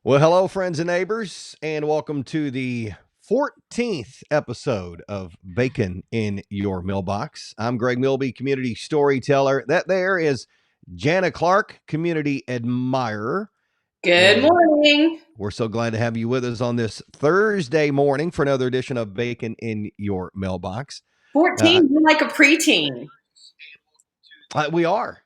Well, hello, friends and neighbors, and welcome to the 14th episode of Bacon in Your Mailbox. I'm Greg Milby, community storyteller. That there is Jana Clark, community admirer. Good morning. We're so glad to have you with us on this Thursday morning for another edition of Bacon in Your Mailbox. 14, you're like a preteen. We are.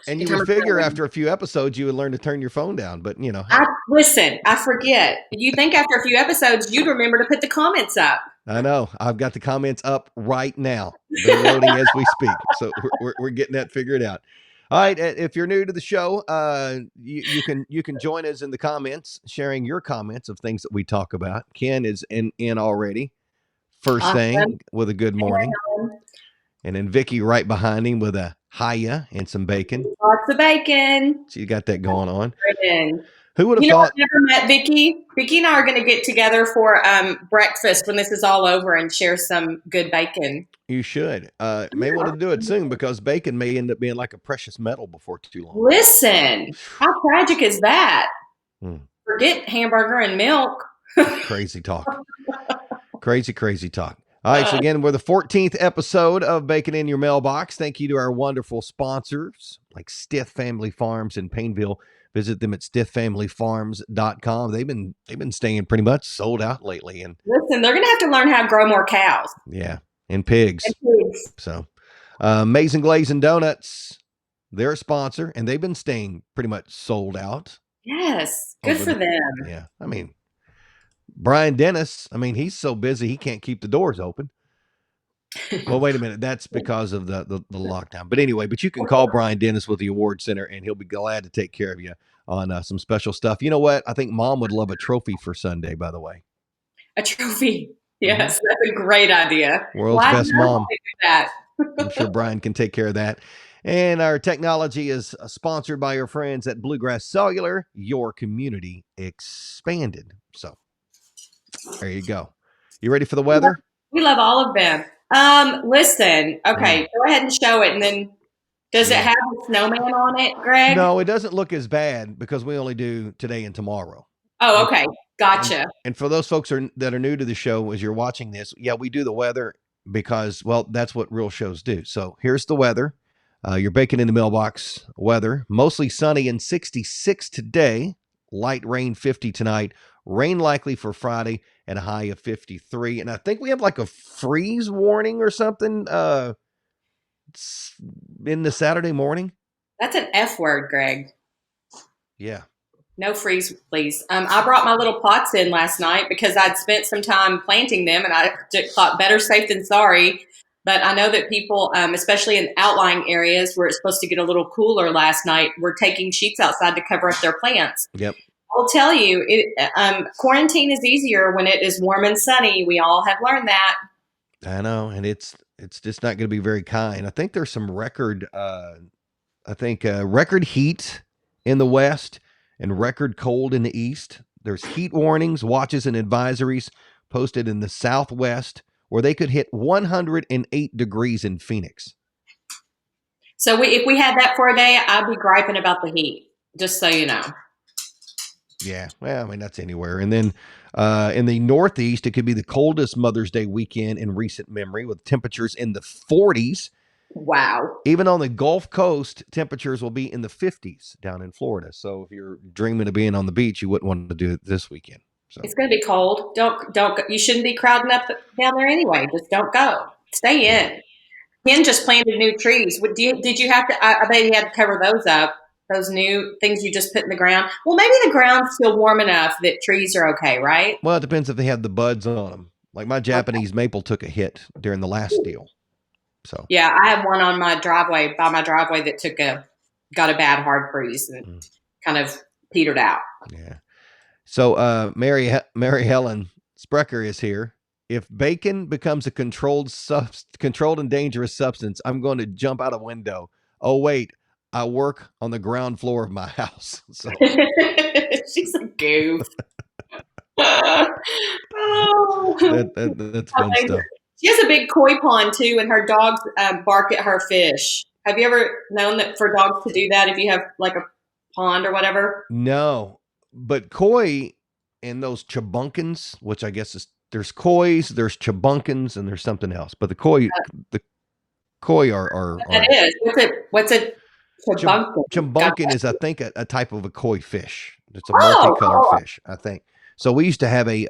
And you would figure after a few episodes you would learn to turn your phone down, but you know. Listen, I forget. You think after a few episodes you'd remember to put the comments up. I know. I've got the comments up right now. They're loading as we speak. So we're getting that figured out. All right. If you're new to the show, you can join us in the comments, sharing your comments of things that we talk about. Ken is in already. First thing with a good morning. And then Vicky right behind him with a hiya and some bacon. Lots of bacon. She got that going on. Bacon. Who would have thought? I've never met Vicky. Vicky and I are going to get together for breakfast when this is all over and share some good bacon. You should. May want to do it soon because bacon may end up being like a precious metal before too long. Listen, how tragic is that? Forget hamburger and milk. Crazy talk. Crazy talk. All right, so again, we're the 14th episode of Bacon in Your Mailbox. Thank you to our wonderful sponsors like Stith Family Farms in Painville. Visit them at stithfamilyfarms.com. They've been staying pretty much sold out lately. And listen, they're going to have to learn how to grow more cows. Yeah, and pigs. So, Amazing Glazing Donuts, they're a sponsor, and they've been staying pretty much sold out. Yes, good for them. Yeah, I mean, Brian Dennis, he's so busy he can't keep the doors open. Well, wait a minute. That's because of the lockdown. But anyway, you can call Brian Dennis with the Award Center, and he'll be glad to take care of you on some special stuff. You know what? I think Mom would love a trophy for Sunday, by the way. A trophy. Yes, that's a great idea. World's best mom. I'm sure Brian can take care of that. And our technology is sponsored by our friends at Bluegrass Cellular, your community expanded. So there you go. You ready for the weather? We love all of them. Listen, okay, go ahead and show it. And then does it have a snowman on it, Greg? No, it doesn't look as bad because we only do today and tomorrow. Oh, okay. Gotcha. And for those folks that are new to the show, as you're watching this, we do the weather because, well, that's what real shows do. So here's the weather. You're Bacon in the Mailbox weather. Mostly sunny and 66 today. Light rain 50 tonight. Rain likely for Friday at a high of 53. And I think we have like a freeze warning or something in the Saturday morning. That's an F word, Greg. Yeah. No freeze, please. I brought my little pots in last night because I'd spent some time planting them, and I thought better safe than sorry. But I know that people, especially in outlying areas where it's supposed to get a little cooler last night, were taking sheets outside to cover up their plants. Yep. I'll tell you, quarantine is easier when it is warm and sunny. We all have learned that. I know, and it's just not going to be very kind. I think there's some record heat in the west and record cold in the east. There's heat warnings, watches, and advisories posted in the southwest where they could hit 108 degrees in Phoenix. So if we had that for a day, I'd be griping about the heat, just so you know. Yeah, well, that's anywhere. And then in the Northeast, it could be the coldest Mother's Day weekend in recent memory with temperatures in the 40s. Wow. Even on the Gulf Coast, temperatures will be in the 50s down in Florida. So if you're dreaming of being on the beach, you wouldn't want to do it this weekend. So. It's going to be cold. Don't. You shouldn't be crowding up down there anyway. Just don't go. Stay in. Ken just planted new trees. Did you have to? I bet he had to cover those up. Those new things you just put in the ground. Well, maybe the ground's still warm enough that trees are okay, right? Well, it depends if they have the buds on them. Like my Japanese maple took a hit during the last deal. So yeah, I have one on my driveway that got a bad hard freeze and kind of petered out. Yeah. So Mary Helen Sprecher is here. If bacon becomes a controlled and dangerous substance, I'm going to jump out a window. Oh wait, I work on the ground floor of my house. So. She's a goof. That's fun stuff. She has a big koi pond too, and her dogs bark at her fish. Have you ever known that for dogs to do that if you have like a pond or whatever? No, but koi and those chabunkins, which I guess is there's kois, there's chabunkins, and there's something else. But the koi are That is. What's a chubunkin? chambunkin is I think a type of a koi fish. It's a multicolored Oh, fish, I think. So we used to have a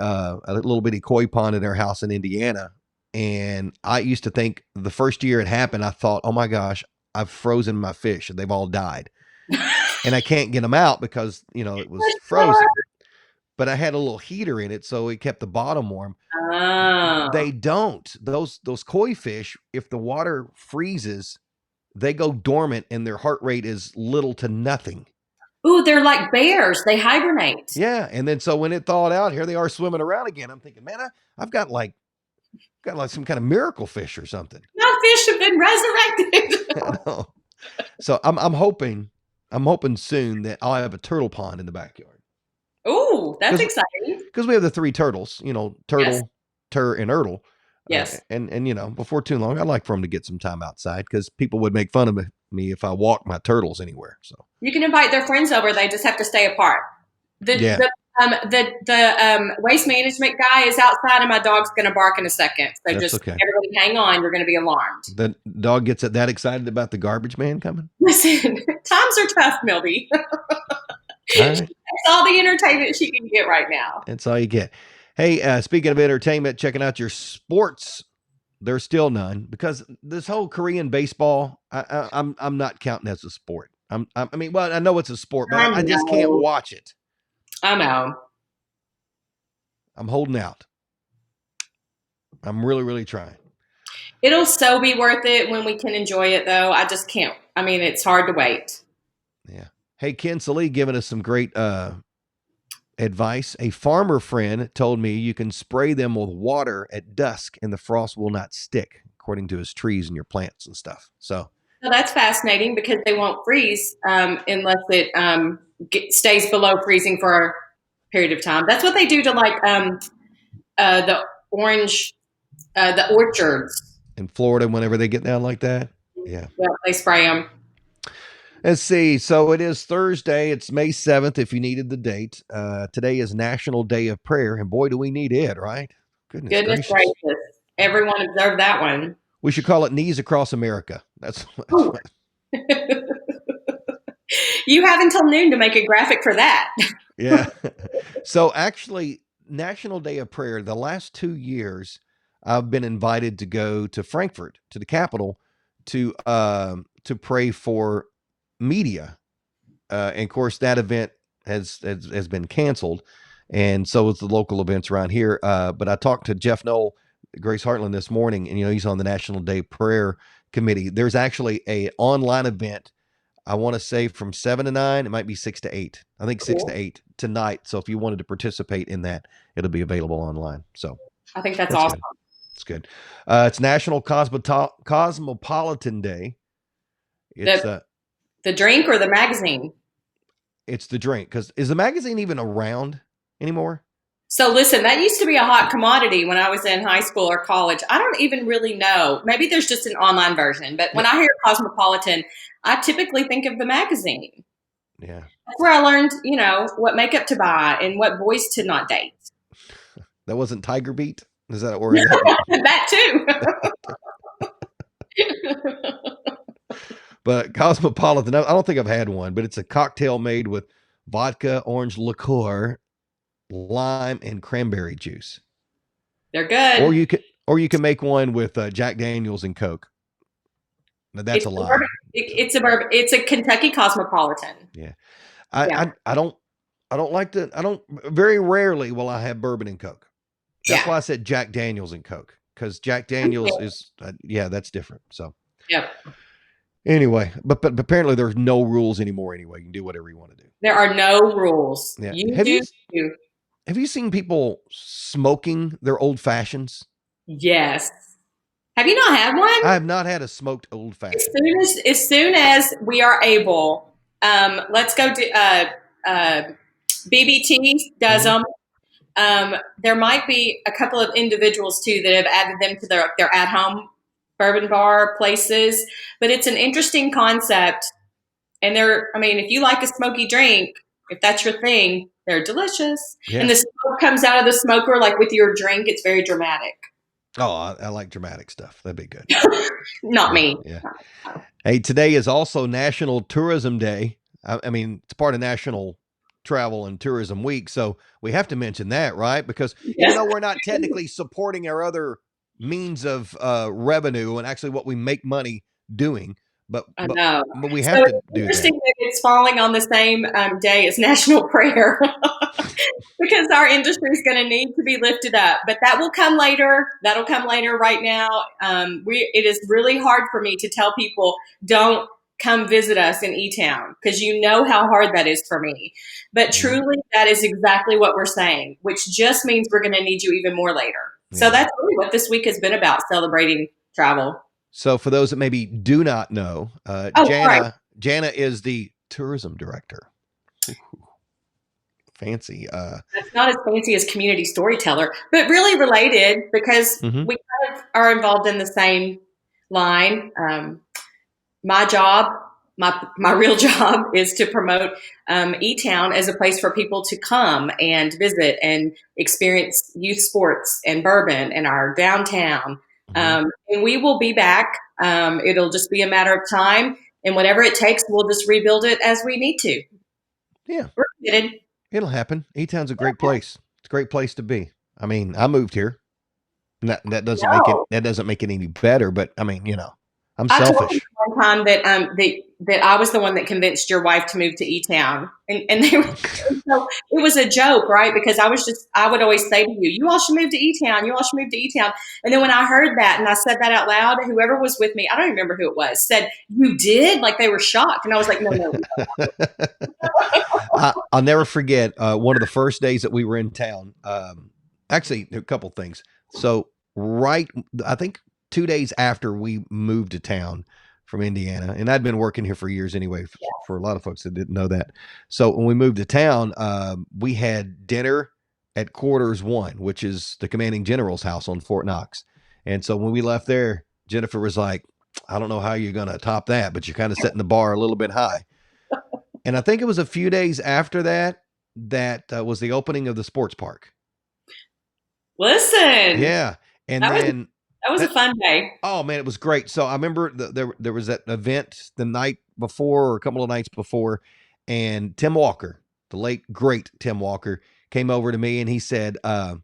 little bitty koi pond in our house in Indiana, and I used to think the first year it happened, I thought, oh my gosh, I've frozen my fish and they've all died, and I can't get them out because it was frozen. But I had a little heater in it, so it kept the bottom warm. oh. They don't. Those koi fish, if the water freezes, they go dormant and their heart rate is little to nothing. Ooh, they're like bears. They hibernate. Yeah, and then so when it thawed out, here they are swimming around again. I'm thinking, man, I've got like some kind of miracle fish or something. My fish have been resurrected. I know. So I'm hoping soon that I'll have a turtle pond in the backyard. Ooh, that's exciting. Because we have the 3 turtles, turtle, Yes. tur, and Ertle. Yes. And before too long, I'd like for them to get some time outside because people would make fun of me if I walk my turtles anywhere. So You can invite their friends over. They just have to stay apart. Yeah. The waste management guy is outside, and my dog's going to bark in a second. So That's just okay. everybody hang on. You're going to be alarmed. The dog gets that excited about the garbage man coming. Listen, times are tough, Milby. All right. That's all the entertainment she can get right now. That's all you get. Hey, speaking of entertainment, checking out your sports. There's still none because this whole Korean baseball, I'm not counting as a sport. I know it's a sport, but I just can't watch it. I know. I'm holding out. I'm really, really trying. It'll so be worth it when we can enjoy it, though. I just can't. I mean, it's hard to wait. Yeah. Hey, Ken Salee giving us some great advice. A farmer friend told me you can spray them with water at dusk and the frost will not stick, according to his trees and your plants and stuff. So that's fascinating because they won't freeze unless it stays below freezing for a period of time. That's what they do to the orange, the orchards in Florida whenever they get down like that. Yeah, they spray them. Let's see. So it is Thursday. It's May 7th, if you needed the date. Today is National Day of Prayer, and boy, do we need it, right? Goodness gracious. Everyone observed that one. We should call it Knees Across America. That's what. You have until noon to make a graphic for that. Yeah. So actually, National Day of Prayer, the last 2 years, I've been invited to go to Frankfurt, to the capital, to pray for media. And of course, that event has been canceled. And so is the local events around here. But I talked to Jeff Knoll, Grace Heartland this morning, and he's on the National Day Prayer Committee. There's actually a online event, I want to say from 7 to 9. It might be 6 to 8. I think 6 to 8 tonight. So if you wanted to participate in that, it'll be available online. So I think that's awesome. It's good. It's National Cosmopolitan Day. It's the drink or the magazine? It's the drink. Because is the magazine even around anymore? So listen, that used to be a hot commodity when I was in high school or college. I don't even really know. Maybe there's just an online version. But when I hear Cosmopolitan, I typically think of the magazine. Yeah. That's where I learned, what makeup to buy and what boys to not date. That wasn't Tiger Beat? Is that or that too? But Cosmopolitan, I don't think I've had one, but it's a cocktail made with vodka, orange liqueur, lime, and cranberry juice. They're good. Or you can make one with Jack Daniels and Coke. Now that's a lie. It's a Kentucky Cosmopolitan. Yeah. I don't very rarely will I have bourbon and Coke. That's why I said Jack Daniels and Coke, because Jack Daniels is that's different. So anyway, but apparently there's no rules anymore. Anyway, you can do whatever you want to do. There are no rules. Yeah. Have you seen people smoking their old fashions? Yes. Have you not had one? I have not had a smoked old fashioned. As soon as we are able, let's go to BBT does them. There might be a couple of individuals too that have added them to their at-home bourbon bar places, but it's an interesting concept. And if you like a smoky drink, if that's your thing, they're delicious. Yeah. And the smoke comes out of the smoker, like with your drink, it's very dramatic. Oh, I like dramatic stuff. That'd be good. Not me. Yeah. Hey, today is also National Tourism Day. I mean, it's part of National Travel and Tourism Week, so we have to mention that, right? Because even though we're not technically supporting our other means of revenue and actually what we make money doing, but we have to do interesting that it's falling on the same day as National Prayer. Because our industry is going to need to be lifted up, but that will come later. That'll come later. Right now, it is really hard for me to tell people don't come visit us in E-Town because you know how hard that is for me. But truly, that is exactly what we're saying, which just means we're going to need you even more later. Yeah. So that's really what this week has been about, celebrating travel. So for those that maybe do not know, Jana is the tourism director. Fancy. That's not as fancy as community storyteller, but really related because we kind of are involved in the same line. My job, my real job is to promote E-Town as a place for people to come and visit and experience youth sports and bourbon in our downtown. And we will be back. It'll just be a matter of time, and whatever it takes, we'll just rebuild it as we need to. Yeah. We're committed. It'll happen. E-Town's a great place. It's a great place to be. I mean, I moved here. That doesn't make it any better, but I mean, I'm selfish. I told you one time that I was the one that convinced your wife to move to E-Town, and so it was a joke, right? Because I would always say to you all should move to E-Town. You all should move to E-Town. And then when I heard that and I said that out loud, whoever was with me, I don't remember who it was, said, "You did?" Like they were shocked, and I was like, "No." I'll never forget one of the first days that we were in town. Actually, a couple things. So I think 2 days after we moved to town from Indiana, and I'd been working here for years anyway, for a lot of folks that didn't know that. So when we moved to town, we had dinner at Quarters 1, which is the commanding general's house on Fort Knox. And so when we left there, Jennifer was like, "I don't know how you're going to top that, but you're kind of setting the bar a little bit high." And I think it was a few days after that was the opening of the sports park. Listen. Yeah. And that was a fun day. Oh man, it was great. So I remember there was that event the night before or a couple of nights before, and Tim Walker, the late great Tim Walker, came over to me and he said, "I'm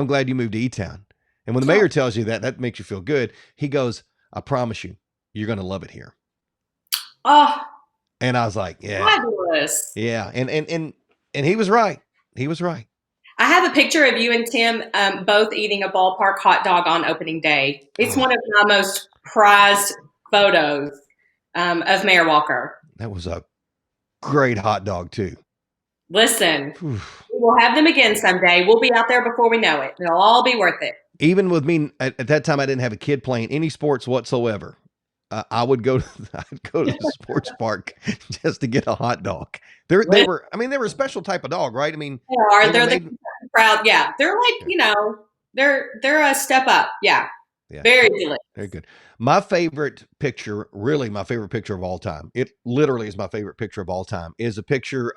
glad you moved to E-Town." And when the mayor tells you that makes you feel good. He goes, "I promise you, you're going to love it here." Oh. And I was like, "Yeah, fabulous." Yeah, and he was right. He was right. I have a picture of you and Tim both eating a ballpark hot dog on opening day. It's one of my most prized photos of Mayor Walker. That was a great hot dog too. Listen, we'll have them again someday. We'll be out there before we know it. It'll all be worth it. Even with me at that time, I didn't have a kid playing any sports whatsoever. I would go to the sports park just to get a hot dog. They were a special type of dog, right? I mean, they're the proud. Yeah. They're like, they're a step up. Yeah. Very delicious. Very good. My favorite picture of all time. It literally is my favorite picture of all time. Is a picture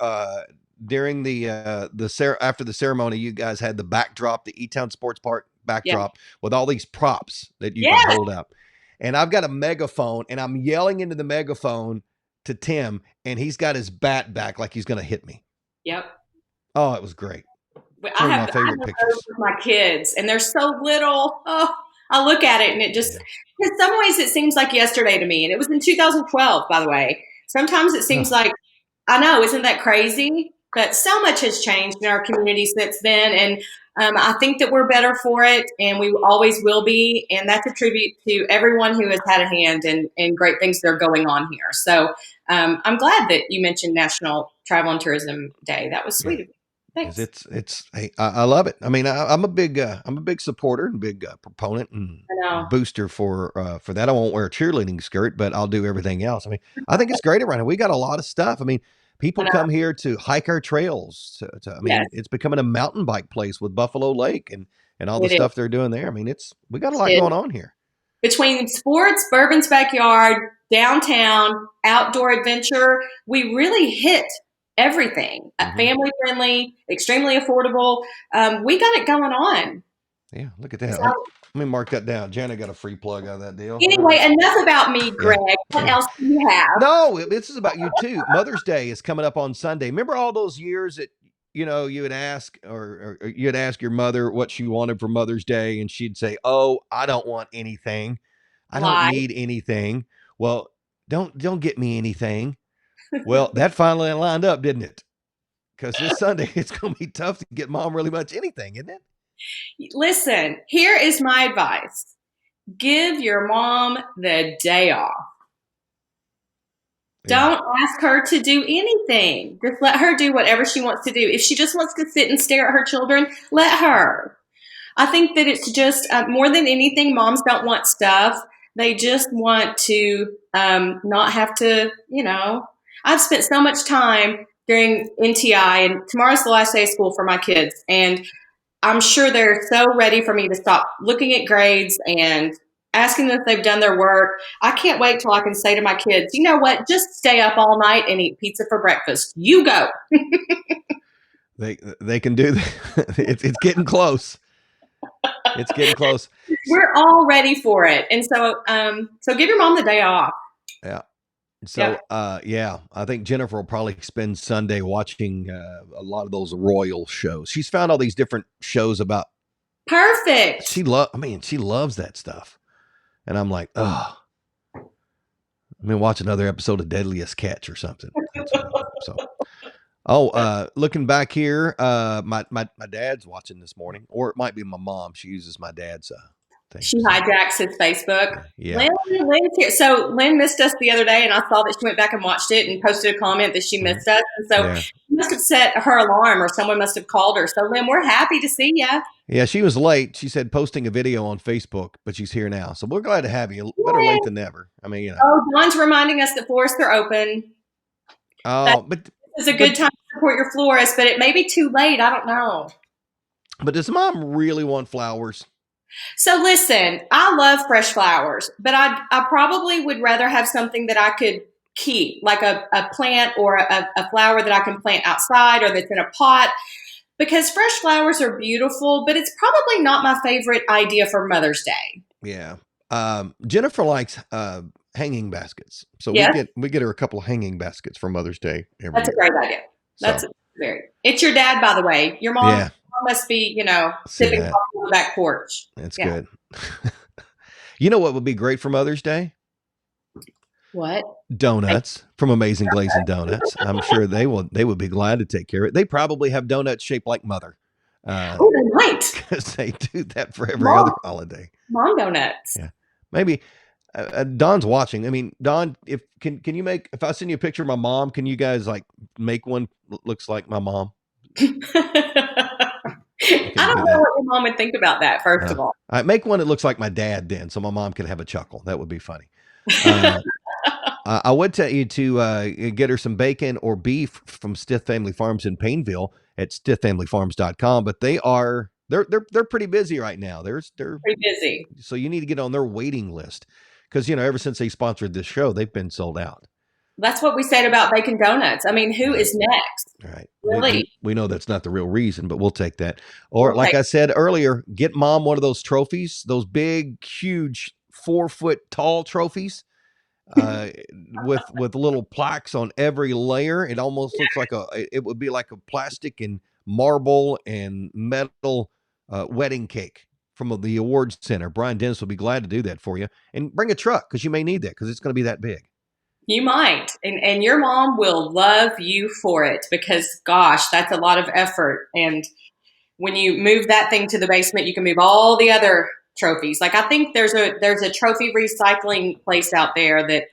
during after the ceremony. You guys had the backdrop, the E-Town Sports Park backdrop with all these props that you can hold up. And I've got a megaphone, and I'm yelling into the megaphone to Tim, and he's got his bat back like he's going to hit me. Yep. Oh, it was great. I have my favorite pictures with my kids, and they're so little. Oh, I look at it, and it just, in some ways, it seems like yesterday to me. And it was in 2012, by the way. Sometimes it seems like, I know, isn't that crazy? But so much has changed in our community since then, and I think that we're better for it, and we always will be. And that's a tribute to everyone who has had a hand in great things that are going on here. So I'm glad that you mentioned National Travel and Tourism Day. That was sweet of you. Thanks. I love it. I mean, I'm a big supporter and big proponent and booster for that. I won't wear a cheerleading skirt, but I'll do everything else. I mean, I think it's great around here. We got a lot of stuff. I mean, People And, come here to hike our trails. I yes, mean, it's becoming a mountain bike place with Buffalo Lake and all the it is. stuff they're doing there. I mean, we got a lot It, going on here. between sports, Bourbon's backyard, downtown, outdoor adventure, we really hit everything. Family friendly, extremely affordable. We got it going on. Yeah, look at that. So, Let me mark that down. Janet got a free plug out of that deal. All anyway, right. enough about me, Yeah. Greg. What else do you have? No, this is about you too. Mother's Day is coming up on Sunday. Remember all those years that you would ask or you'd ask your mother what she wanted for Mother's Day, and she'd say, "Oh, I don't want anything. I don't Lie. need anything." Well, don't get me anything. Well, that finally lined up, didn't it? Because this Sunday it's going to be tough to get mom really much anything, isn't it? Listen, here is my advice. Give your mom the day off. Yeah. Don't ask her to do anything. Just let her do whatever she wants to do. If she just wants to sit and stare at her children, let her. I think that it's just more than anything, moms don't want stuff. They just want to not have to, I've spent so much time during NTI, and tomorrow's the last day of school for my kids. And I'm sure they're so ready for me to stop looking at grades and asking them if they've done their work. I can't wait till I can say to my kids, you know what, just stay up all night and eat pizza for breakfast. You go. They can do that. It's getting close. It's getting close. We're all ready for it. And so give your mom the day off. Yeah. So, yeah, I think Jennifer will probably spend Sunday watching a lot of those royal shows. She's found all these different shows about. Perfect. She loves that stuff. And I'm like, oh, I'm going to watch another episode of Deadliest Catch or something. Looking back here, my dad's watching this morning, or it might be my mom. She uses my dad's thing. She hijacks his Facebook. Yeah. Lynn's here. So Lynn missed us the other day, and I saw that she went back and watched it and posted a comment that she missed us. And so she must have set her alarm, or someone must have called her. So Lynn, we're happy to see you. Yeah, she was late. She said posting a video on Facebook, but she's here now. So we're glad to have you. Better late than never. I mean, Oh, Dawn's reminding us that florists are open. But it's a good time to support your florist, but it may be too late. I don't know. But does mom really want flowers? So listen, I love fresh flowers, but I probably would rather have something that I could keep, like a plant or a flower that I can plant outside or that's in a pot, because fresh flowers are beautiful, but it's probably not my favorite idea for Mother's Day. Yeah. Jennifer likes hanging baskets. So we get her a couple of hanging baskets for Mother's Day every That's year. A great idea. It's your dad, by the way. Your mom. Yeah. Must be, sipping coffee on the back porch. That's good. You know what would be great for Mother's Day? What? Donuts from Amazing Glazing Donuts. I'm sure they would be glad to take care of it. They probably have donuts shaped like Mother. They might. Because they do that for every other holiday. Mom donuts. Yeah. Maybe Don's watching. I mean, Don, can you make, if I send you a picture of my mom, can you guys like make one that looks like my mom? I don't know what your mom would think about that, first of all. I make one that looks like my dad then, so my mom could have a chuckle. That would be funny. I would tell you to get her some bacon or beef from Stith Family Farms in Painville at stithfamilyfarms.com, but they're pretty busy right now. They're pretty busy. So you need to get on their waiting list because, ever since they sponsored this show, they've been sold out. That's what we said about bacon donuts. I mean, who is next? Right. Really? We know that's not the real reason, but we'll take that. Or like I said earlier, get mom one of those trophies, those big, huge 4-foot tall trophies with little plaques on every layer. It almost looks like it would be like a plastic and marble and metal wedding cake from the awards center. Brian Dennis will be glad to do that for you. And bring a truck because you may need that because it's going to be that big. You might. And your mom will love you for it because, gosh, that's a lot of effort. And when you move that thing to the basement, you can move all the other trophies. Like I think there's a trophy recycling place out there that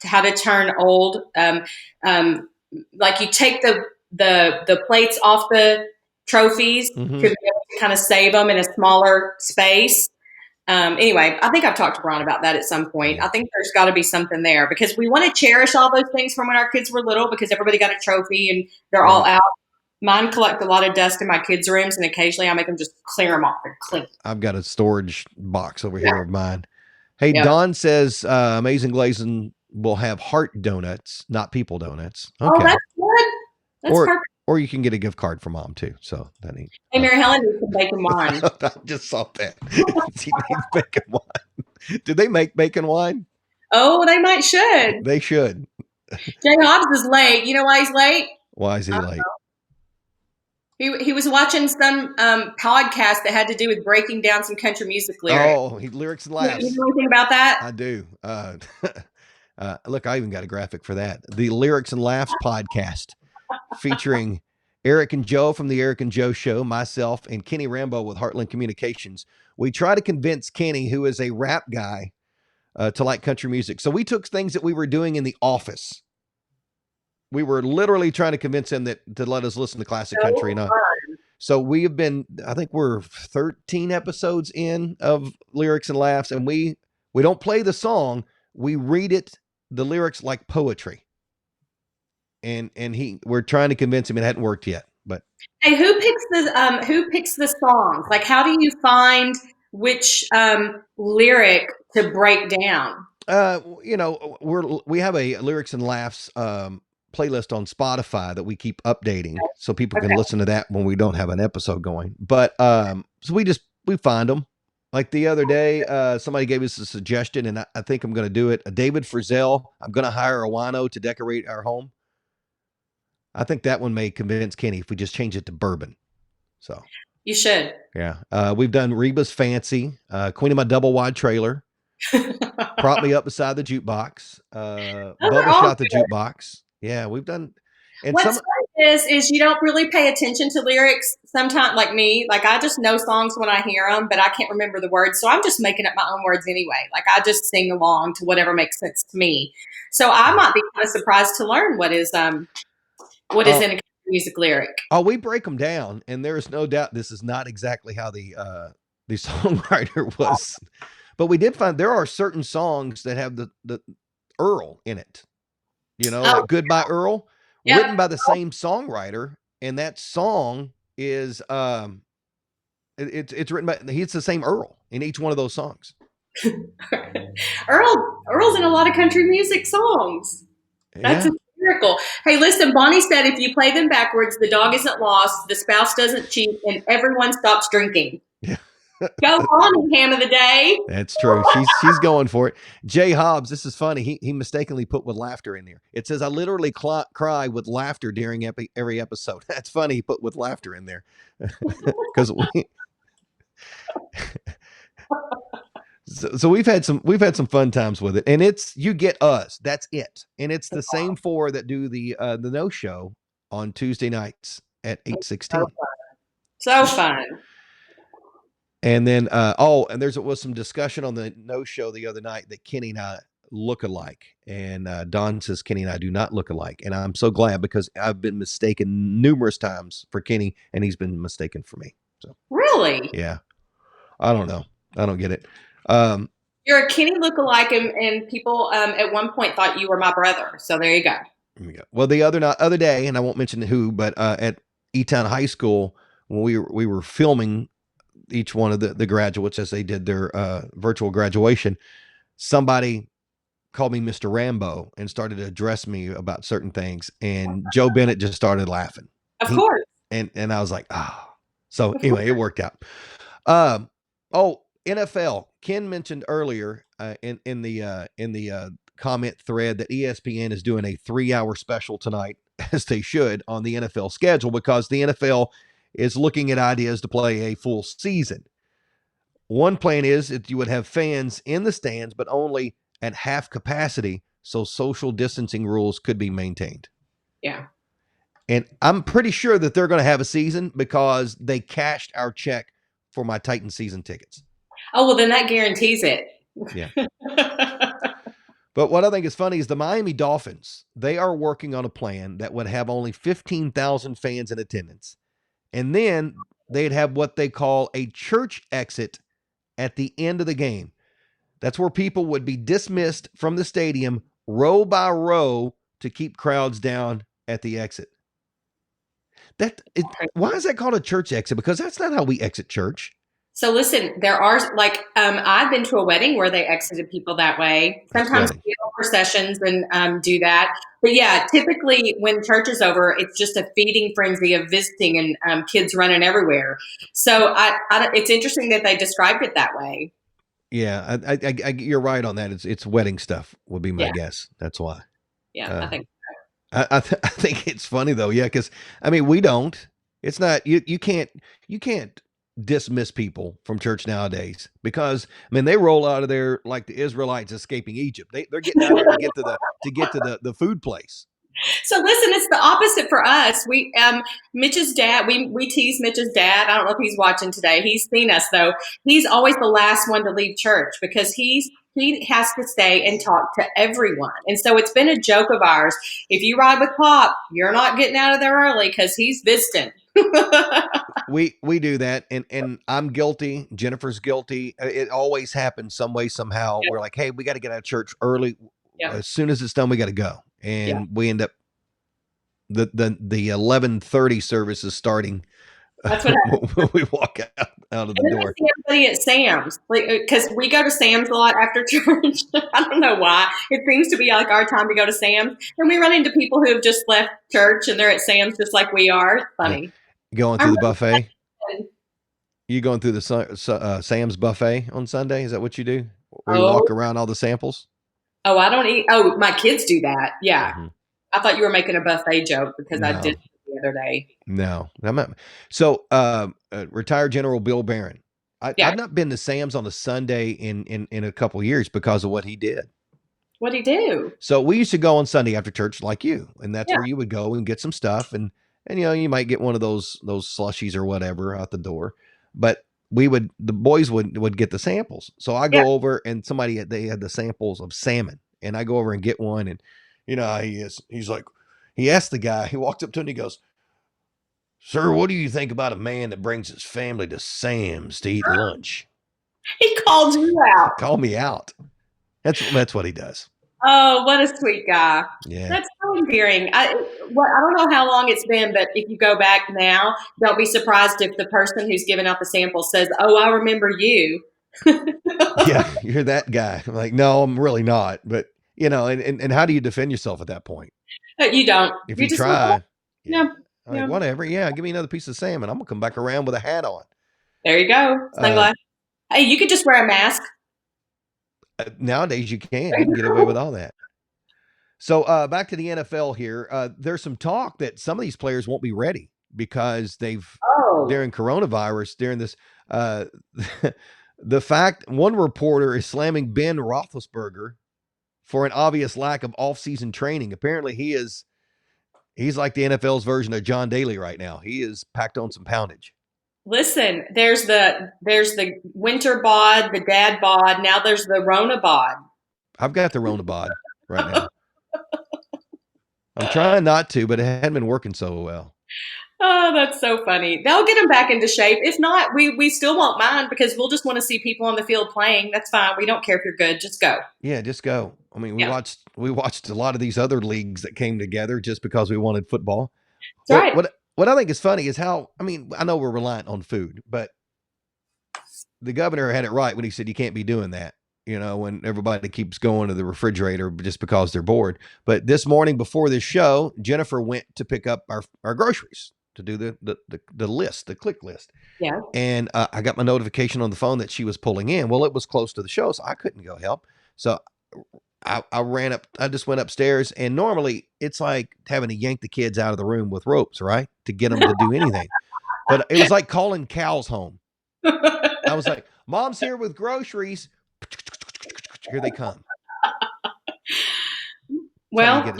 how to turn old. Like you take the plates off the trophies to be able to kind of save them in a smaller space. Anyway, I think I've talked to Brian about that at some point. Yeah. I think there's got to be something there because we want to cherish all those things from when our kids were little because everybody got a trophy and they're all out. Mine collect a lot of dust in my kids' rooms, and occasionally I make them just clear them off and clean. I've got a storage box over here of mine. Hey, Dawn says Amazing Glazing will have heart donuts, not people donuts. Okay. Oh, that's good. That's perfect. Or you can get a gift card for Mom too. So that ain't. Hey, Mary Helen needs some bacon wine. I just saw that. She needs bacon wine. Do they make bacon wine? Oh, they might should. They should. Jay Hobbs is late. You know why he's late? Why is he late? He was watching some podcast that had to do with breaking down some country music lyrics. Oh, lyrics and laughs. You know anything about that? I do. Look, I even got a graphic for that. The Lyrics and Laughs podcast featuring Eric and Joe from the Eric and Joe Show, myself, and Kenny Rambo with Heartland Communications. We try to convince Kenny, who is a rap guy, to like country music. So we took things that we were doing in the office. We were literally trying to convince him to let us listen to classic country. So we have been, I think we're 13 episodes in of Lyrics and Laughs, and we don't play the song. We read the lyrics like poetry. And we're trying to convince him. It hadn't worked yet, but hey, who picks the songs? Like, how do you find which lyric to break down? We have a Lyrics and Laughs playlist on Spotify that we keep updating so people can listen to that when we don't have an episode going. But so we find them. Like the other day, somebody gave us a suggestion, and I think I'm going to do it. David Frizzell, I'm going to hire a wino to decorate our home. I think that one may convince Kenny if we just change it to bourbon. So you should. Yeah. We've done Reba's Fancy, Queen of My Double Wide Trailer, Prop Me Up Beside the Jukebox, Bubba Shot the Jukebox. Yeah, we've done. And what's funny is you don't really pay attention to lyrics sometimes, like me. Like, I just know songs when I hear them, but I can't remember the words. So I'm just making up my own words anyway. Like, I just sing along to whatever makes sense to me. So I might be kind of surprised to learn what is in a music lyric. Oh, we break them down, and there is no doubt this is not exactly how the songwriter was. But we did find there are certain songs that have the Earl in it. Like Goodbye Earl, written by the same songwriter, and that song is it's written by it's the same Earl in each one of those songs. Earl's in a lot of country music songs. That's hysterical. Hey, listen, Bonnie said if you play them backwards, the dog isn't lost, the spouse doesn't cheat, and everyone stops drinking. Yeah. Go Bonnie, ham of the day. That's true. She's going for it. Jay Hobbs, this is funny. He mistakenly put with laughter in there. It says, I literally cry with laughter during every episode. That's funny. He put with laughter in there. Because So we've had some fun times with it, and it's You Get Us. That's it, and it's the same four that do the No Show on Tuesday nights at 8:16. So fun. And then and there was some discussion on the No Show the other night that Kenny and I look alike, and Don says Kenny and I do not look alike, and I'm so glad because I've been mistaken numerous times for Kenny, and he's been mistaken for me. So really, yeah, I don't know, I don't get it. You're a Kenny lookalike, and people at one point thought you were my brother. So there you go. Well, the other day, and I won't mention who, but at E-Town High School, when we were filming each one of the graduates as they did their virtual graduation, somebody called me Mr. Rambo and started to address me about certain things, and Joe Bennett just started laughing. Of course. And I was like, So anyway, it worked out. NFL. Ken mentioned earlier in the comment thread that ESPN is doing a 3-hour special tonight, as they should, on the NFL schedule, because the NFL is looking at ideas to play a full season. One plan is that you would have fans in the stands, but only at half capacity, so social distancing rules could be maintained. Yeah. And I'm pretty sure that they're going to have a season because they cashed our check for my Titans season tickets. Oh, well, then that guarantees it. Yeah. But what I think is funny is the Miami Dolphins, they are working on a plan that would have only 15,000 fans in attendance. And then they'd have what they call a church exit at the end of the game. That's where people would be dismissed from the stadium row by row to keep crowds down at the exit. Why is that called a church exit? Because that's not how we exit church. So listen, there are I've been to a wedding where they exited people that way. Sometimes processions and do that. But yeah, typically when church is over, it's just a feeding frenzy of visiting and kids running everywhere. So it's interesting that they described it that way. Yeah, you're right on that. It's wedding stuff would be my guess. That's why. Yeah, I think. I think it's funny though. Yeah, because I mean we don't. It's not you can't dismiss people from church nowadays because I mean they roll out of there like the Israelites escaping Egypt. They're getting out to get to the food place. So listen, it's the opposite for us. Mitch's dad, we tease Mitch's dad. I don't know if he's watching today. He's seen us though. He's always the last one to leave church because he has to stay and talk to everyone. And so it's been a joke of ours. If you ride with Pop, you're not getting out of there early because he's visiting. we do that, and I'm guilty. Jennifer's guilty. It always happens some way, somehow. We're like, hey, we got to get out of church early. As soon as it's done, we got to go. And we end up the 11:30 service is starting. That's what when we walk out of the door. See everybody at Sam's because we go to Sam's a lot after church. I don't know why. It seems to be like our time to go to Sam's, and we run into people who have just left church and they're at Sam's just like we are. It's funny. Going through the buffet. You going through the Sam's buffet on Sunday? Is that what you do? Where you walk around all the samples? Oh, I don't eat. Oh, my kids do that. Yeah. Mm-hmm. I thought you were making a buffet joke because I did it the other day. No, I'm not. So, retired General Bill Barron. I've not been to Sam's on a Sunday in a couple of years because of what he did. What'd he do? So we used to go on Sunday after church like you, and that's where you would go and get some stuff, and you might get one of those slushies or whatever out the door, but the boys would get the samples. So I go over and they had the samples of salmon, and I go over and get one, and he's like, he asked the guy, he walked up to him and he goes, "Sir, what do you think about a man that brings his family to Sam's to eat lunch?" He called you out. Call me out. That's what he does. Oh, what a sweet guy. Yeah. That's so endearing. I don't know how long it's been, but if you go back now, don't be surprised if the person who's giving out the sample says, "Oh, I remember you." Yeah, you're that guy. I'm like, no, I'm really not. But, and how do you defend yourself at that point? You don't. If you try. Like, whatever. Yeah, give me another piece of salmon. I'm going to come back around with a hat on. There you go. Sunglasses. Hey, you could just wear a mask. Nowadays, you can get away with all that. So back to the NFL here. There's some talk that some of these players won't be ready because during coronavirus, during this, the fact one reporter is slamming Ben Roethlisberger for an obvious lack of off-season training. Apparently, he's like the NFL's version of John Daly right now. He is packed on some poundage. Listen, there's the winter bod, the dad bod. Now there's the Rona bod. I've got the Rona bod right now. I'm trying not to, but it hadn't been working so well. Oh, that's so funny. They'll get him back into shape. If not, we still won't mind because we'll just want to see people on the field playing. That's fine. We don't care if you're good. Just go. Yeah, just go. I mean, we watched a lot of these other leagues that came together just because we wanted football. That's right. What I think is funny is how, I know we're reliant on food, but the governor had it right when he said you can't be doing that, when everybody keeps going to the refrigerator just because they're bored. But this morning before this show, Jennifer went to pick up our groceries to do the list, the click list. Yeah. And I got my notification on the phone that she was pulling in. Well, it was close to the show, so I couldn't go help. So I ran up, I just went upstairs, and normally it's like having to yank the kids out of the room with ropes, right? To get them to do anything. But it was like calling cows home. I was like, "Mom's here with groceries." Here they come. Well, I'm going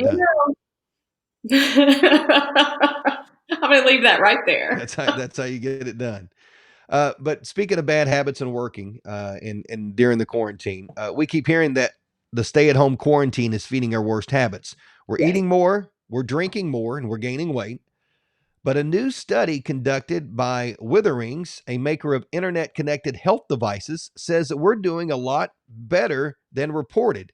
to leave that right there. That's how you get it done. But speaking of bad habits and working and during the quarantine, we keep hearing that the stay-at-home quarantine is feeding our worst habits. We're eating more, we're drinking more, and we're gaining weight. But a new study conducted by Witherings, a maker of internet connected health devices, says that we're doing a lot better than reported.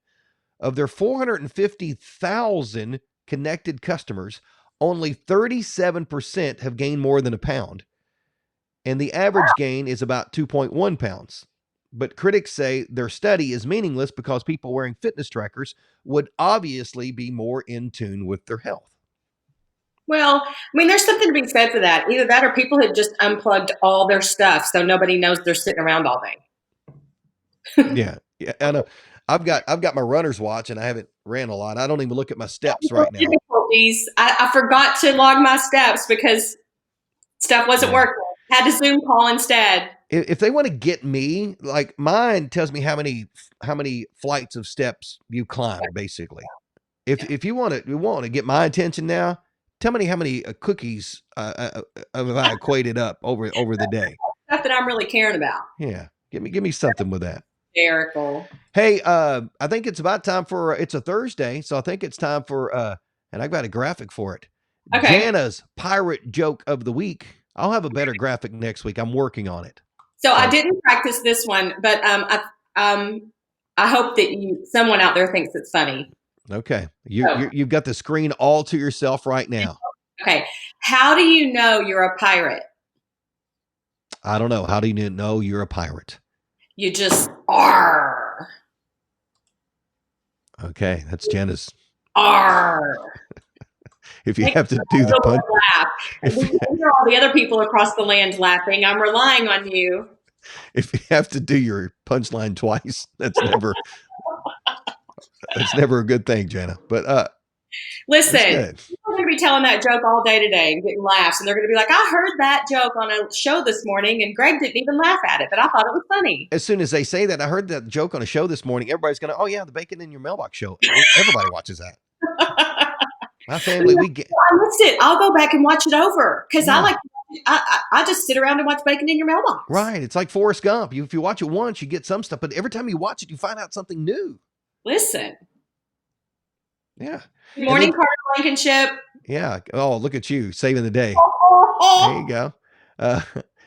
Of their 450,000 connected customers, only 37% have gained more than a pound. And the average gain is about 2.1 pounds. But critics say their study is meaningless because people wearing fitness trackers would obviously be more in tune with their health. Well, I mean, there's something to be said for that. Either that or people have just unplugged all their stuff so nobody knows they're sitting around all day. Yeah. I know. I've got my runner's watch and I haven't ran a lot. I don't even look at my steps right now. Difficulties. I forgot to log my steps because stuff wasn't working. Had to Zoom call instead. If they want to get me, like mine tells me how many flights of steps you climb, basically. If you want to get my attention now, tell me how many cookies have I equated up over the day. Stuff that I'm really caring about. Yeah, give me something with that. Hysterical. Hey, I think it's about time for it's a Thursday, so I think it's time for and I've got a graphic for it. Okay. Jana's pirate joke of the week. I'll have a better graphic next week. I'm working on it. So I didn't practice this one, but I hope that someone out there thinks it's funny. Okay, you've got the screen all to yourself right now. Okay, how do you know you're a pirate? I don't know. How do you know you're a pirate? You just are. Okay, that's Jenna's. Are. If you have to do the punch, if you hear all the other people across the land laughing, I'm relying on you. If you have to do your punchline twice, that's never a good thing, Jenna. But listen, people are going to be telling that joke all day today and getting laughs, and they're going to be like, "I heard that joke on a show this morning, and Greg didn't even laugh at it, but I thought it was funny." As soon as they say that, I heard that joke on a show this morning. Everybody's going to, oh yeah, the Bacon in Your Mailbox show. Everybody watches that. My family, we get. I missed it. I'll go back and watch it over because I just sit around and watch Bacon in Your Mailbox. Right. It's like Forrest Gump. If you watch it once, you get some stuff, but every time you watch it, you find out something new. Listen. Yeah. Good morning, Carter Blankenship. Yeah. Oh, look at you saving the day. There you go.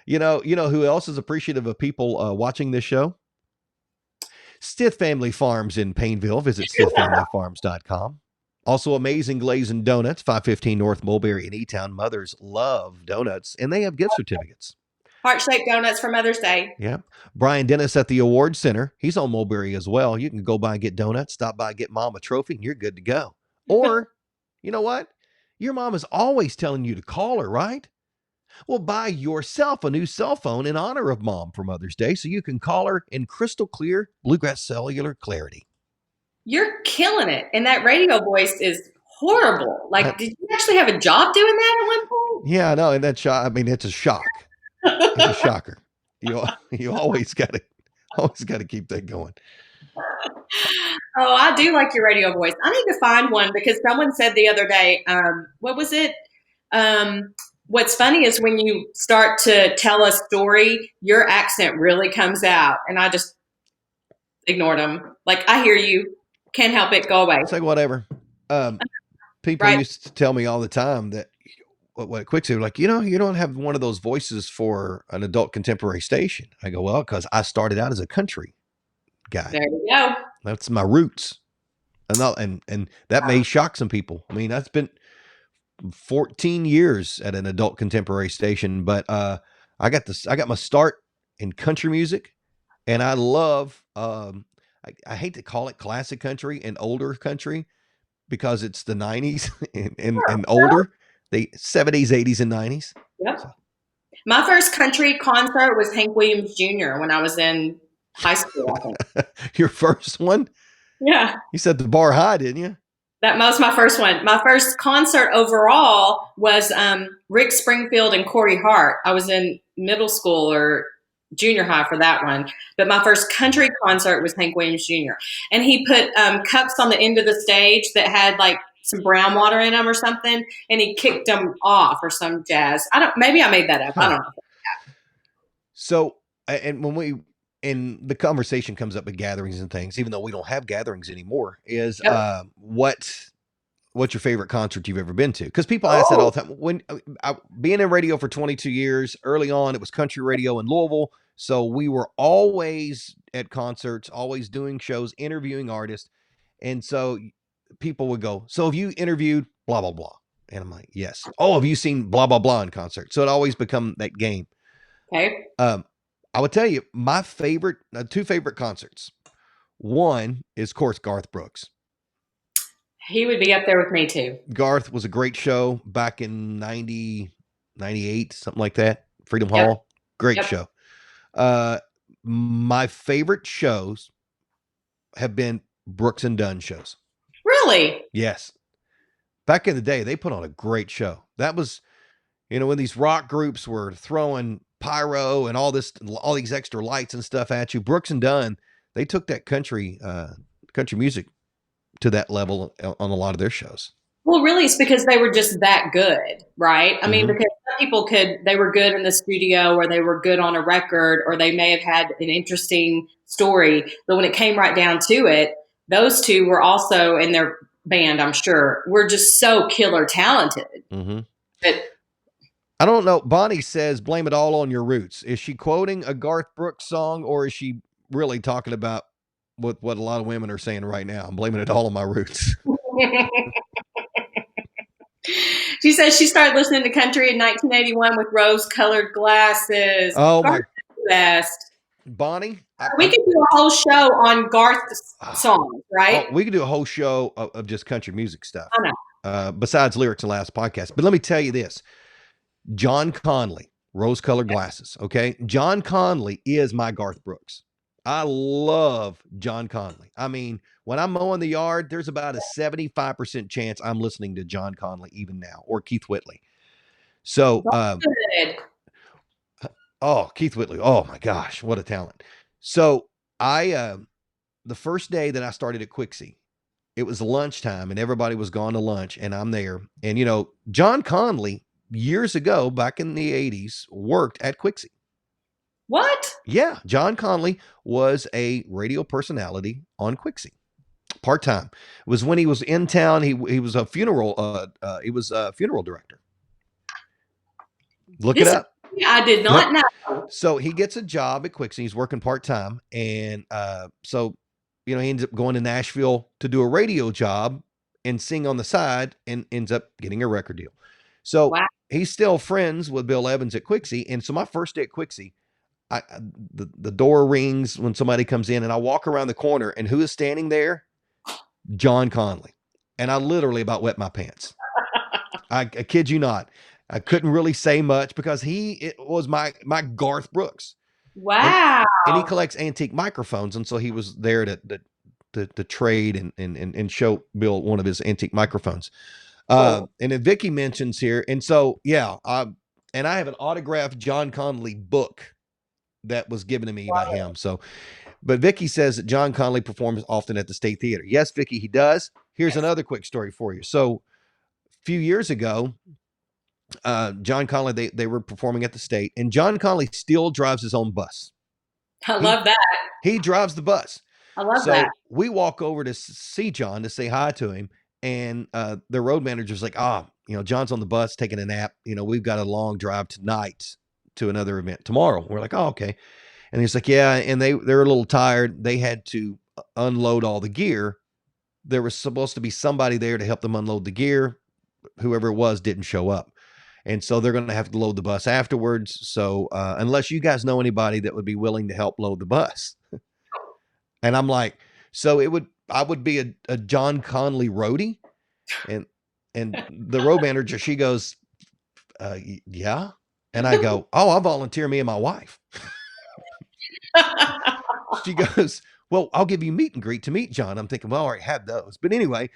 You know who else is appreciative of people watching this show? Stith Family Farms in Painville. Visit stithfamilyfarms.com. Also, Amazing Glazing Donuts, 515 North Mulberry in E-Town. Mothers love donuts, and they have gift certificates. Heart-shaped donuts for Mother's Day. Yeah. Brian Dennis at the Award Center. He's on Mulberry as well. You can go by and get donuts, stop by, get mom a trophy, and you're good to go. Or, you know what? Your mom is always telling you to call her, right? Well, buy yourself a new cell phone in honor of mom for Mother's Day so you can call her in crystal clear bluegrass cellular clarity. You're killing it. And that radio voice is horrible. Like, did you actually have a job doing that at one point? Yeah, I know. And it's a shock. It's a shocker. You always got to keep that going. Oh, I do like your radio voice. I need to find one because someone said the other day, what was it? What's funny is when you start to tell a story, your accent really comes out. And I just ignored them. Like, I hear you. Can't help it. Go away. It's like, whatever. People used to tell me all the time that what quick say, like, you don't have one of those voices for an adult contemporary station. I go, well, because I started out as a country guy. There you go. That's my roots. And that may shock some people. I mean, that's been 14 years at an adult contemporary station, but I got my start in country music, and I love I hate to call it classic country and older country because it's the 90s and older, the 70s, 80s, and 90s. Yep. So. My first country concert was Hank Williams Jr. when I was in high school, I think. Your first one? Yeah. You set the bar high, didn't you? That was my first one. My first concert overall was Rick Springfield and Corey Hart. I was in middle school or junior high for that one. But my first country concert was Hank Williams Jr. And he put cups on the end of the stage that had like some brown water in them or something. And he kicked them off or some jazz. Maybe I made that up. I don't know. So, and and the conversation comes up at gatherings and things, even though we don't have gatherings anymore, is what's your favorite concert you've ever been to? Because people ask that Oh, all the time. When being in radio for 22 years, early on, it was country radio in Louisville. So we were always at concerts, always doing shows, interviewing artists. And so people would go, so have you interviewed blah, blah, blah? And I'm like, yes. Oh, have you seen blah, blah, blah in concert? So it always become that game. okay. I would tell you my favorite, two favorite concerts. One is, of course, Garth Brooks. He would be up there with me too. Garth was a great show back in 90, 98, something like that. Freedom Yep. Hall. Great Yep. show. My favorite shows have been Brooks and Dunn shows. Really? Yes. Back in the day, they put on a great show. That was, when these rock groups were throwing pyro and all these extra lights and stuff at you. Brooks and Dunn, they took that country music to that level on a lot of their shows. Well, really, it's because they were just that good, right? I mean, Mhm. because some people they were good in the studio or they were good on a record or they may have had an interesting story. But when it came right down to it, those two were also in their band, I'm sure, were just so killer talented. Mhm. But I don't know. Bonnie says, blame it all on your roots. Is she quoting a Garth Brooks song or is she really talking about what a lot of women are saying right now? I'm blaming it all on my roots. she says she started listening to country in 1981 with rose-colored glasses. Oh, Garth's the best. Bonnie. We could do a whole show on Garth's songs, right? We could do a whole show of just country music stuff. I know. Besides lyrics in the last podcast. But let me tell you this. John Conley, rose-colored glasses. Okay. John Conley is my Garth Brooks. I love John Conley. I mean, when I'm mowing the yard, there's about a 75% chance I'm listening to John Conley even now, or Keith Whitley. So, Keith Whitley. Oh my gosh, what a talent. So the first day that I started at Quixie, it was lunchtime and everybody was gone to lunch and I'm there. And, John Conley years ago, back in the 80s, worked at Quixie. What? Yeah. John Conley was a radio personality on Quixie. Part-time. It was when he was in town. He was a funeral director. Look it up. I did not know. So he gets a job at Quixie. He's working part-time. And so he ends up going to Nashville to do a radio job and sing on the side and ends up getting a record deal. So he's still friends with Bill Evans at Quixie. And so my first day at Quixie, the door rings when somebody comes in and I walk around the corner and who is standing there? John Conley. And I literally about wet my pants. I kid you not. I couldn't really say much because it was my Garth Brooks. Wow. And he collects antique microphones. And so he was there to trade and show Bill one of his antique microphones. And then Vicky mentions here. And so, yeah, and I have an autographed John Conley book that was given to me by him. So, but Vicky says that John Conley performs often at the State Theater. Yes, Vicky, he does. Here's another quick story for you. So a few years ago, John Conley, they were performing at the State, and John Conley still drives his own bus. I love that. He drives the bus. I love that. We walk over to see John to say hi to him, and the road manager's like, John's on the bus taking a nap. We've got a long drive tonight to another event tomorrow. We're like, oh, okay. And he's like, yeah. And they're a little tired. They had to unload all the gear. There was supposed to be somebody there to help them unload the gear. Whoever it was didn't show up. And so they're going to have to load the bus afterwards. So unless you guys know anybody that would be willing to help load the bus. And I'm like, so I would be a John Conley roadie. And the road manager, she goes, yeah. And I go, oh, I'll volunteer, me and my wife. She goes, well, I'll give you meet and greet to meet John. I'm thinking, well, I already had those. But anyway,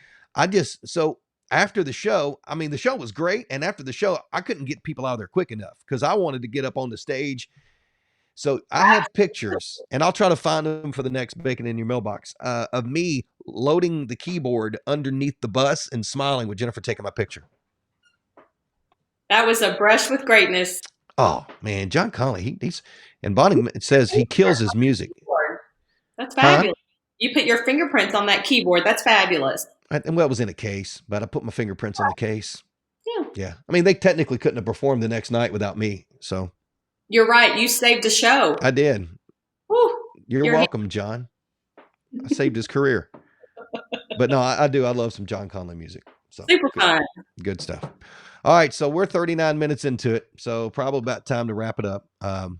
so after the show, the show was great. And after the show, I couldn't get people out of there quick enough because I wanted to get up on the stage. So I have pictures, and I'll try to find them for the next Bacon in Your Mailbox, of me loading the keyboard underneath the bus and smiling with Jennifer taking my picture. That was a brush with greatness. Oh, man, John Conley, and Bonnie says he kills his music. That's fabulous. You put your fingerprints on that keyboard. That's fabulous. And well, it was in a case, but I put my fingerprints on the case. Yeah. Yeah. I mean, they technically couldn't have performed the next night without me. So You're right. You saved the show. I did. Woo, You're welcome, John. I saved his career. But no, I do. I love some John Conley music. So super fun. Good stuff. All right. So we're 39 minutes into it. So probably about time to wrap it up. All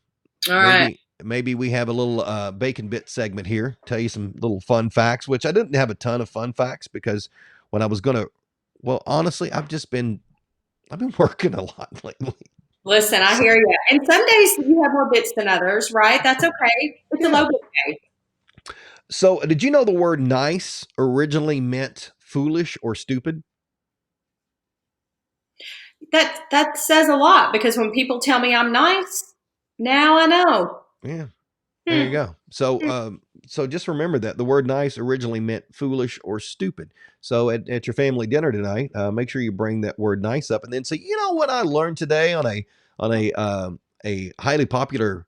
right. Maybe we have a little bacon bit segment here. Tell you some little fun facts, which I didn't have a ton of fun facts because when I was well, honestly, I've been working a lot lately. Listen, I hear you. And some days you have more bits than others, right? That's okay. It's a low bit day. So, did you know the word nice originally meant foolish or stupid? That says a lot because when people tell me I'm nice, now I know. Yeah. There you go. So just remember that the word nice originally meant foolish or stupid. So at your family dinner tonight, make sure you bring that word nice up and then say, you know what I learned today on a highly popular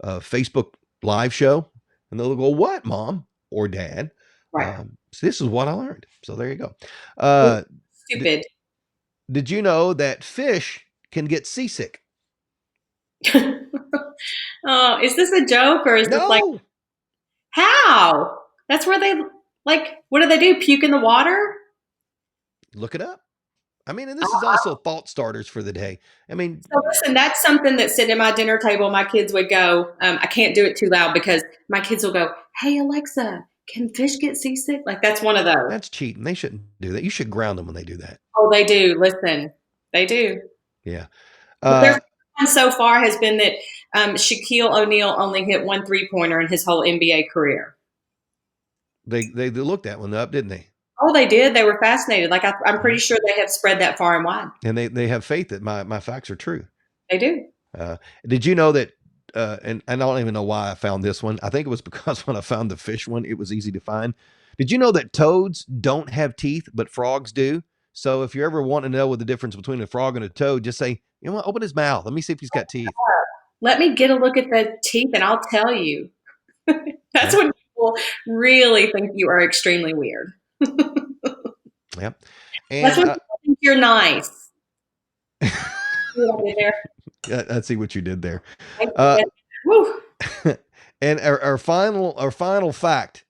Facebook live show, and they'll go, "What, Mom or Dad?" Right. So this is what I learned. So there you go. Stupid. Did you know that fish can get seasick? Oh, is this a joke or is this like how? That's where they what do they do? Puke in the water? Look it up. I mean, and this is also thought starters for the day. I mean, so listen, that's something that sitting at my dinner table, my kids would go, I can't do it too loud because my kids will go, "Hey Alexa, can fish get seasick?" Like that's one of those. That's cheating. They shouldn't do that. You should ground them when they do that. Oh, they do. Listen, they do. Yeah. But their fun so far has been that Shaquille O'Neal only hit 1 3-pointer in his whole NBA career. They looked that one up, didn't they? Oh, they did. They were fascinated. Like I'm pretty sure they have spread that far and wide. And they have faith that my facts are true. They do. Did you know that? And I don't even know why I found this one. I think it was because when I found the fish one, it was easy to find. Did you know that toads don't have teeth, but frogs do? So if you ever want to know what the difference between a frog and a toad, just say, you know what, open his mouth. Let me see if he's got teeth. Let me get a look at the teeth and I'll tell you. That's when people really think you are extremely weird. Yep. And that's when people think you're nice. I see what you did there. And our final fact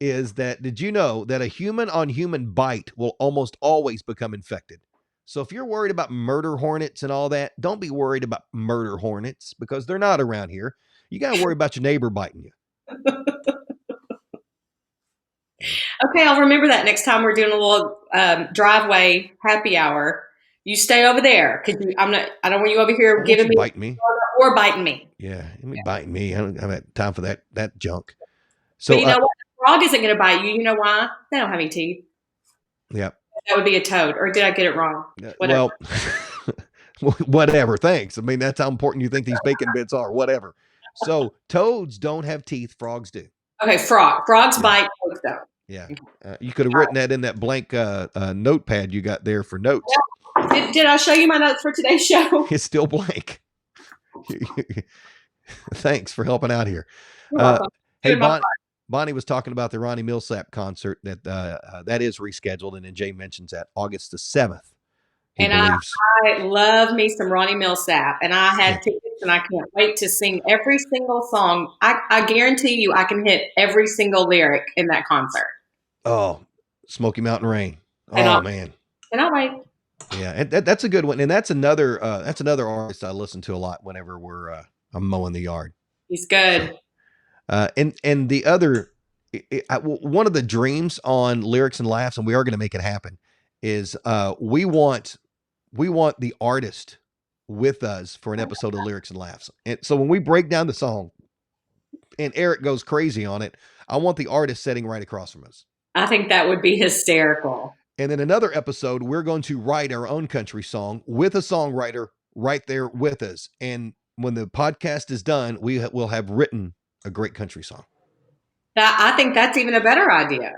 is that, did you know that a human on human bite will almost always become infected? So if you're worried about murder hornets and all that, don't be worried about murder hornets because they're not around here. You got to worry about your neighbor biting you. Okay, I'll remember that next time we're doing a little driveway happy hour. You stay over there because I don't want you over here giving me biting me or biting me. Yeah, biting me. I don't have time for that junk. So but you know what? The frog isn't going to bite you. You know why? They don't have any teeth. Yeah. That would be a toad. Or did I get it wrong? Whatever. Well, whatever. Thanks. I mean, that's how important you think these bacon bits are. Whatever. So toads don't have teeth. Frogs do. Okay, frogs bite. Toads don't. Yeah. You could have written that in that blank notepad you got there for notes. Yeah. Did I show you my notes for today's show? It's still blank. Thanks for helping out here. Hey, Bonnie was talking about the Ronnie Millsap concert that is rescheduled, and then Jay mentions that August the 7th. And I love me some Ronnie Millsap, and I had tickets, and I can't wait to sing every single song. I guarantee you, I can hit every single lyric in that concert. Oh, Smoky Mountain Rain. Oh man, and I'll wait. Yeah, and that's a good one, and that's another artist I listen to a lot whenever I'm mowing the yard. He's good. And the other, one of the dreams on Lyrics and Laughs, and we are going to make it happen, is we want the artist with us for an episode of Lyrics and Laughs. And so when we break down the song and Eric goes crazy on it, I want the artist sitting right across from us. I think that would be hysterical. And then another episode, we're going to write our own country song with a songwriter right there with us. And when the podcast is done, we will have written a great country song. I think that's even a better idea.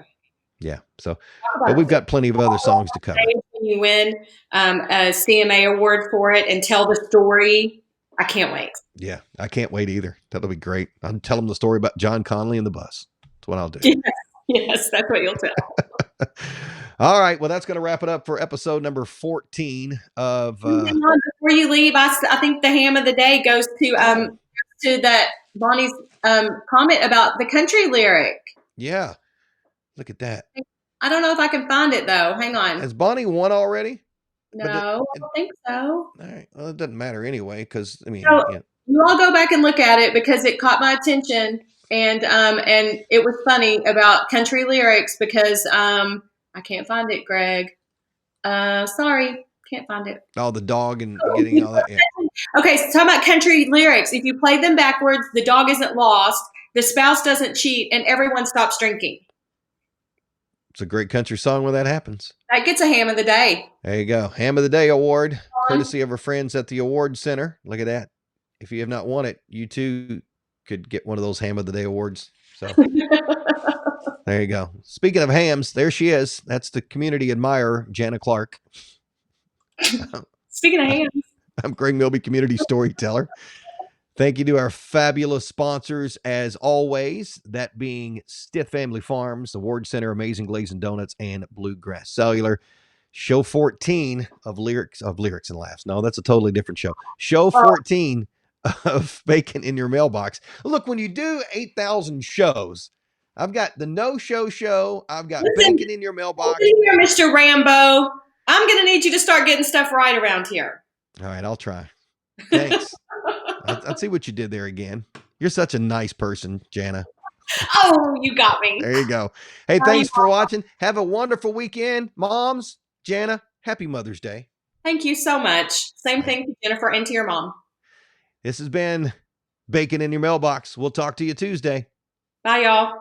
Yeah. So, but we've got plenty of other songs to cover. When you win a CMA award for it and tell the story, I can't wait. Yeah, I can't wait either. That'll be great. I'll tell them the story about John Conley and the bus. That's what I'll do. Yes, that's what you'll tell. All right. Well, that's going to wrap it up for episode number 14 of. Before you leave, I think the ham of the day goes to that Bonnie's comment about the country lyric. Yeah. Look at that. I don't know if I can find it though. Hang on. Has Bonnie won already? No, I don't think so. All right. Well, it doesn't matter anyway, because I mean, so, you all go back and look at it because it caught my attention, and it was funny about country lyrics because I can't find it, Greg. Sorry, can't find it. Oh, the dog and getting all that. Yeah. Okay, so talking about country lyrics. If you play them backwards, the dog isn't lost, the spouse doesn't cheat, and everyone stops drinking. It's a great country song when that happens. That gets a ham of the day. There you go. Ham of the Day award, courtesy of our friends at the Award Center. Look at that. If you have not won it, you too could get one of those Ham of the Day awards. So there you go. Speaking of hams, there she is. That's the community admirer, Jana Clark. Speaking of hams. I'm Greg Milby, community storyteller. Thank you to our fabulous sponsors, as always, that being Stiff Family Farms, Award Center, Amazing Glazing Donuts, and Bluegrass Cellular. Show 14 of Lyrics and Laughs. No, that's a totally different show. Show 14 of Bacon in Your Mailbox. Look, when you do 8,000 shows, I've got the no-show show. I've got Bacon in Your Mailbox. Here, Mr. Rambo. I'm going to need you to start getting stuff right around here. All right, I'll try. Thanks. I'll see what you did there again. You're such a nice person, Jana. Oh, you got me. There you go. Hey, thanks for watching. Have a wonderful weekend. Moms, Jana, happy Mother's Day. Thank you so much. Same thing to Jennifer and to your mom. This has been Bacon in Your Mailbox. We'll talk to you Tuesday. Bye, y'all.